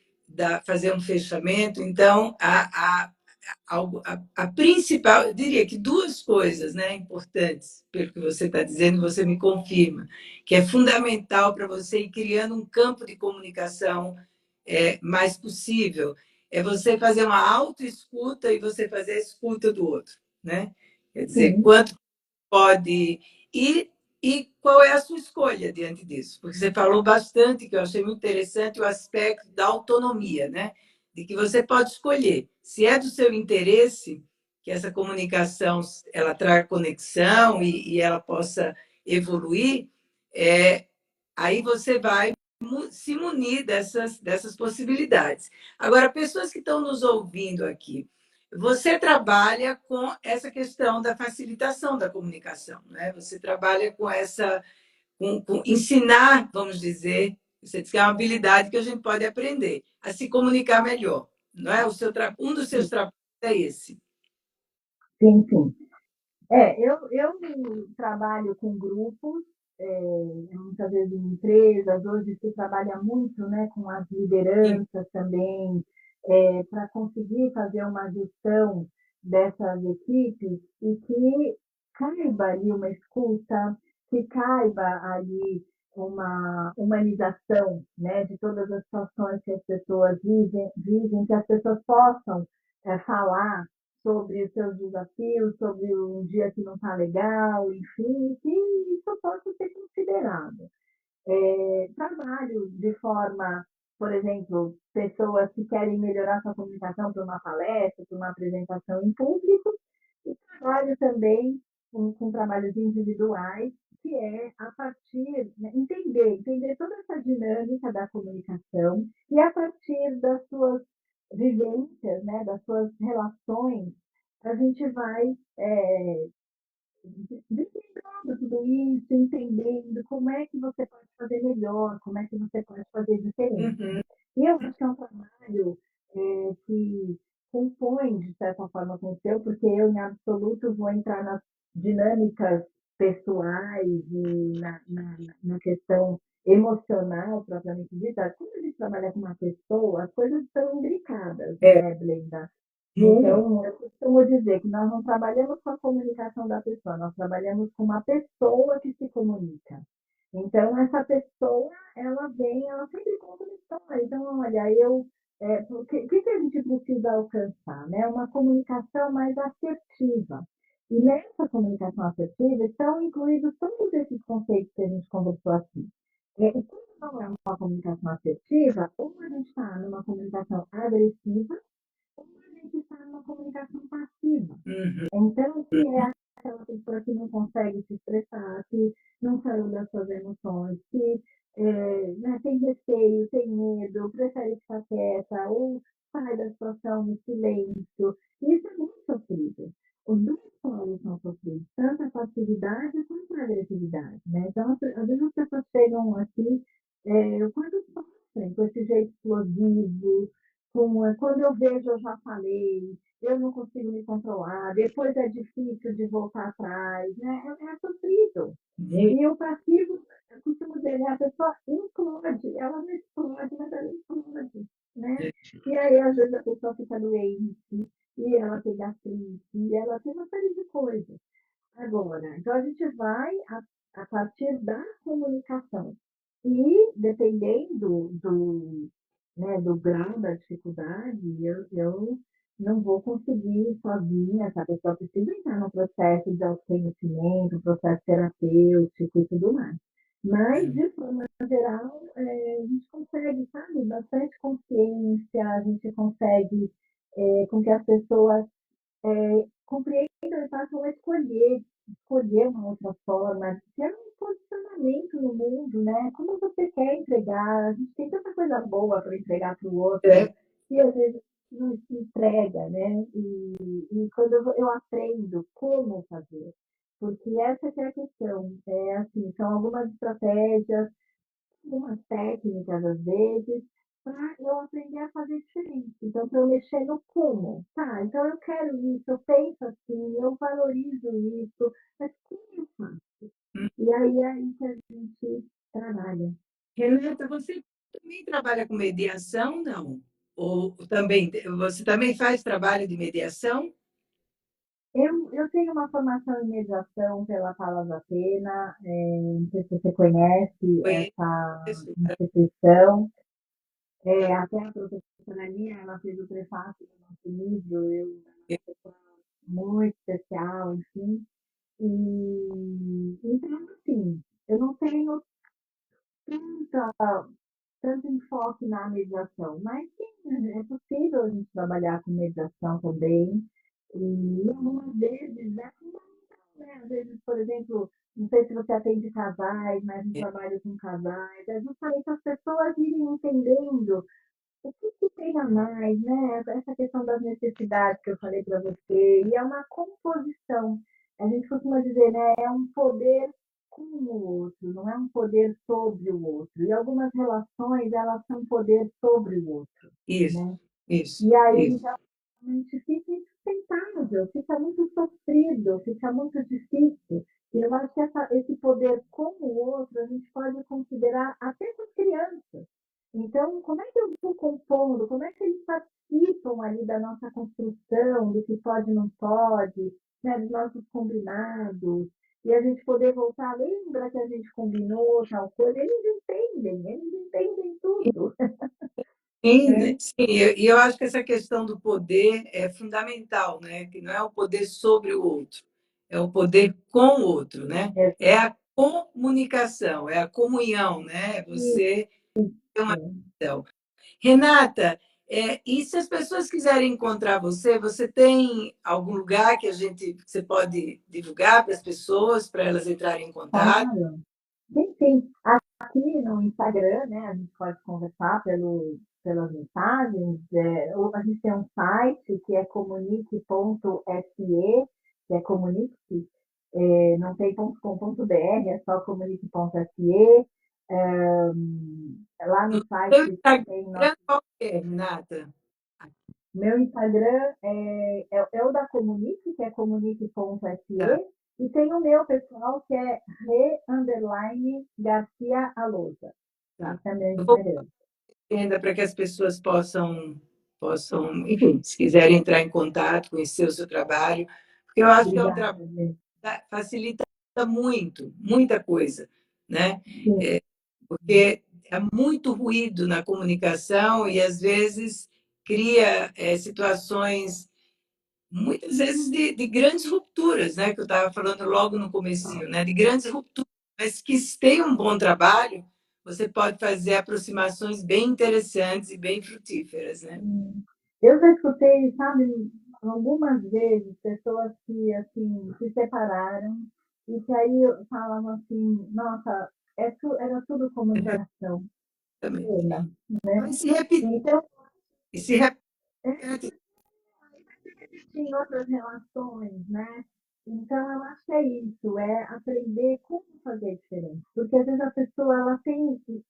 fazer um fechamento, então, a principal, eu diria que duas coisas, né, importantes, pelo que você está dizendo, você me confirma, que é fundamental para você ir criando um campo de comunicação mais possível, é você fazer uma autoescuta e você fazer a escuta do outro, né? Quer dizer, Sim, quanto pode ir e qual é a sua escolha diante disso? Porque você falou bastante, que eu achei muito interessante, o aspecto da autonomia, né? De que você pode escolher. Se é do seu interesse que essa comunicação ela traga conexão e ela possa evoluir, aí você vai se munir dessas possibilidades. Agora, pessoas que estão nos ouvindo aqui, você trabalha com essa questão da facilitação da comunicação, né? Você trabalha com essa, com ensinar, vamos dizer, Você disse que é uma habilidade que a gente pode aprender a se comunicar melhor, não é? Um dos seus trabalhos é esse. Sim, sim. Eu trabalho com grupos, muitas vezes em empresas, hoje se trabalha muito, né, com as lideranças também, para conseguir fazer uma gestão dessas equipes e que caiba ali uma escuta, que caiba ali uma humanização, né, de todas as situações que as pessoas vivem, que as pessoas possam falar sobre os seus desafios, sobre um dia que não está legal, enfim, que isso possa ser considerado. Trabalho de forma, por exemplo, pessoas que querem melhorar sua comunicação para uma palestra, para uma apresentação em público, e trabalho também com trabalhos individuais, que é a partir, né, entender toda essa dinâmica da comunicação e a partir das suas vivências, né, das suas relações, a gente vai desvendando tudo isso, entendendo como é que você pode fazer melhor, como é que você pode fazer diferente. Uhum. E eu acho que é um trabalho que compõe, de certa forma, com o seu, porque eu, em absoluto, vou entrar nas dinâmicas pessoais e na questão emocional, propriamente dita. Quando a gente trabalha com uma pessoa, as coisas são imbricadas, né, Blenda? Então, eu costumo dizer que nós não trabalhamos com a comunicação da pessoa, nós trabalhamos com uma pessoa que se comunica. Então, essa pessoa, ela vem, ela sempre conta uma história. Então, olha, o que a gente precisa alcançar? Né? Uma comunicação mais assertiva. E nessa comunicação assertiva estão incluídos todos esses conceitos que a gente conversou aqui. E quando não é uma comunicação assertiva, ou a gente está numa comunicação agressiva, a gente está numa comunicação passiva. Uhum. Então, que é aquela pessoa que não consegue se expressar, que não saiu das suas emoções, que né, tem receio, tem medo, prefere ficar quieta, ou sai da situação no silêncio. Isso é muito sofrido. Os dois polos são sofridos, tanto a passividade quanto a agressividade. Né? Então, às vezes as pessoas chegam aqui, quando sofrem com esse jeito explosivo, quando eu vejo, eu já falei, eu não consigo me controlar, depois é difícil de voltar atrás, né? É sofrido. E o passivo, eu costumo dizer, a pessoa implode, ela não explode, mas ela implode, né? E aí, às vezes, a pessoa fica doente, e ela tem gastrite, e ela tem uma série de coisas. Agora, então a gente vai a partir da comunicação. E dependendo né, do grau da dificuldade, eu não vou conseguir sozinha, essa pessoa precisa entrar no processo de autoconhecimento, processo terapêutico e tudo mais. Mas, de forma geral, a gente consegue, sabe, bastante consciência, a gente consegue com que as pessoas compreendam e passam a escolher uma outra forma, ter um posicionamento no mundo, né? Como você quer entregar? A gente tem tanta coisa boa para entregar para o outro e às vezes não se entrega, né? E quando eu aprendo como fazer, porque essa que é a questão, assim, são algumas estratégias, algumas técnicas às vezes, para eu aprender a fazer diferente. Então, para eu mexer no como. Tá, então eu quero isso, eu penso assim, eu valorizo isso, mas como eu faço? E aí é aí que a gente trabalha. Renata, você também trabalha com mediação, não? Ou também, você também faz trabalho de mediação? Eu tenho uma formação em mediação pela Palas Atena, não sei se você conhece essa Conheço. instituição. Até a professora Aninha, ela fez o prefácio do nosso livro, uma pessoa muito especial, enfim. Então, assim, eu não tenho tanta, tanto enfoque na mediação, mas sim, é possível a gente trabalhar com mediação também. E algumas vezes é fundamental, né? Às vezes, por exemplo, não sei se você atende casais, mas no trabalho com casais, é justamente as pessoas irem entendendo o que tem a mais, né? Essa questão das necessidades que eu falei para você, e é uma composição. A gente costuma dizer, né? É um poder com o outro, não é um poder sobre o outro. E algumas relações, elas são poder sobre o outro, Isso, né? isso, E aí isso. realmente fica insustentável, fica muito sofrido, fica muito difícil. E eu acho que esse poder com o outro a gente pode considerar até com as crianças. Então, como é que eu vou compondo? Como é que eles participam ali da nossa construção, do que pode e não pode, né, dos nossos combinados? E a gente poder voltar, lembra que a gente combinou tal coisa? Eles entendem tudo. Sim, Né? sim, e eu acho que essa questão do poder é fundamental, né? Que não é o poder sobre o outro, é o poder com o outro, né? É É a comunicação, é a comunhão, né? Você tem uma isso. visão. Renata, e se as pessoas quiserem encontrar você, você tem algum lugar que você pode divulgar para as pessoas, para elas entrarem em contato? Claro. Sim, sim. Aqui no Instagram, né, a gente pode conversar pelas mensagens. A gente tem um site que é comunique.se, que é comunique, não tem .com.br, é só comunique.se. Lá no Seu site tem Instagram nosso. qual que é, Renata? Meu Instagram é o da Comunique, que é comunique.se, Tá, e tem o meu pessoal, que é re_Garcia Alosa. tá. Esse é meu Eu vou Instagram. ainda para que as pessoas possam, enfim, se quiserem entrar em contato, conhecer o seu trabalho, porque eu acho que é um Obrigada, trabalho gente. que facilita muito, muita coisa, né? Sim, Porque há muito ruído na comunicação e às vezes cria situações, muitas vezes de grandes rupturas, né? Que eu estava falando logo no comecinho, né? De grandes rupturas, mas que se tem um bom trabalho, você pode fazer aproximações bem interessantes e bem frutíferas, né? sim. Eu já escutei, sabe, algumas vezes, pessoas que, assim, se separaram e que aí falavam assim, nossa, era tudo comunicação. Exatamente. Pena, né? Vai se repetir, Então, e se repete. é, em outras relações, né? Então, eu acho que é isso, é aprender como fazer diferente. Porque às vezes a pessoa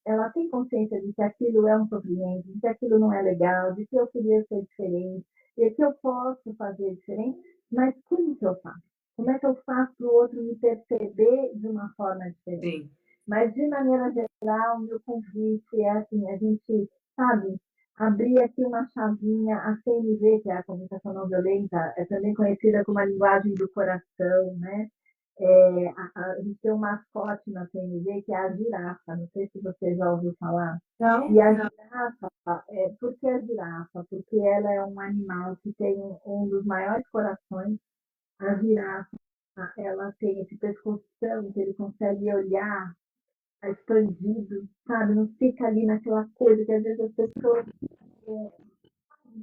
ela tem consciência de que aquilo é um sofrimento, de que aquilo não é legal, de que eu queria ser diferente, de que eu posso fazer diferente, mas como que eu faço? Como é que eu faço para o outro me perceber de uma forma diferente? Sim, Mas, de maneira geral, o meu convite é assim, a gente, sabe, abrir aqui uma chavinha, a CNV, que é a comunicação não violenta, é também conhecida como a linguagem do coração, né? A gente tem um mascote na CNV que é a girafa, não sei se você já ouviu falar. não, E a não, girafa, por que a girafa? Porque ela é um animal que tem um dos maiores corações. A girafa, ela tem esse pescoção que ele consegue olhar expandido, sabe? Não fica ali naquela coisa que às vezes as pessoas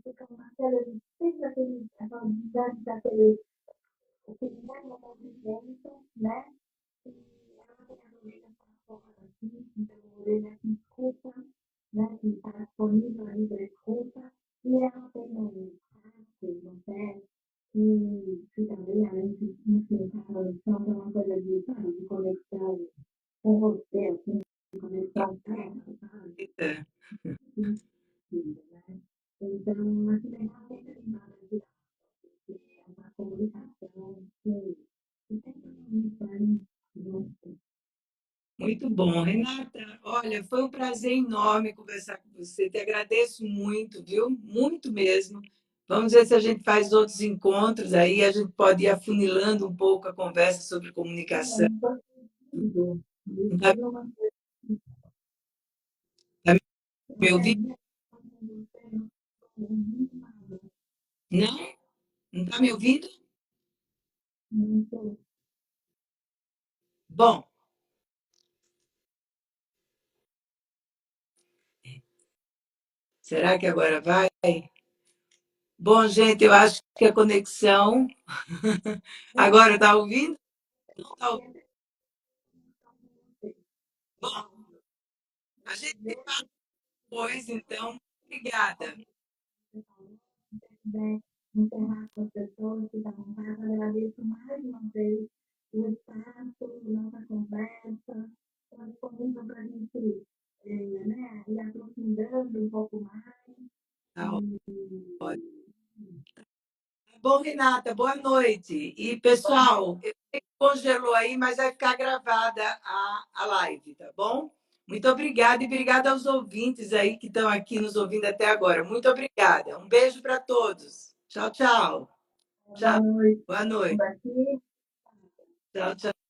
ficam naquela, sempre aquela dificuldade daquele movimento, né? E ela tem a orelha para fora, assim, então a orelha que escuta, né? Que está disponível ali para escuta, e ela tem um braço, no pé, que também, além de, enfim, a conexão, é uma coisa de, sabe, de conexão com você, assim, de conexão interna, sabe? é, Filho, né? Então, acho legal ter animada de uma comunicação que tem um plano junto. muito bom. Renata, olha, foi um prazer enorme conversar com você. Te agradeço muito, viu? Muito mesmo. Vamos ver se a gente faz outros encontros aí, a gente pode ir afunilando um pouco a conversa sobre comunicação. Não consigo Está dizer uma coisa me ouvindo? muito mais, Não? Não está me ouvindo? muito Bom, será que agora vai? Bom, gente, eu acho que a conexão. Agora está ouvindo? Não está ouvindo? Bom, a gente se fala depois, então. Obrigada. bem encerrar com as pessoas que estavam lá. Agradeço mais uma vez o espaço, nossa conversa. Renata. Boa noite. E, pessoal, eu sei que congelou aí, mas vai ficar gravada a live, tá bom? Muito obrigada e obrigada aos ouvintes aí que estão aqui nos ouvindo até agora. Muito obrigada. Um beijo para todos. Tchau, tchau. Boa Tchau. noite. Boa noite. Daqui Tchau, tchau.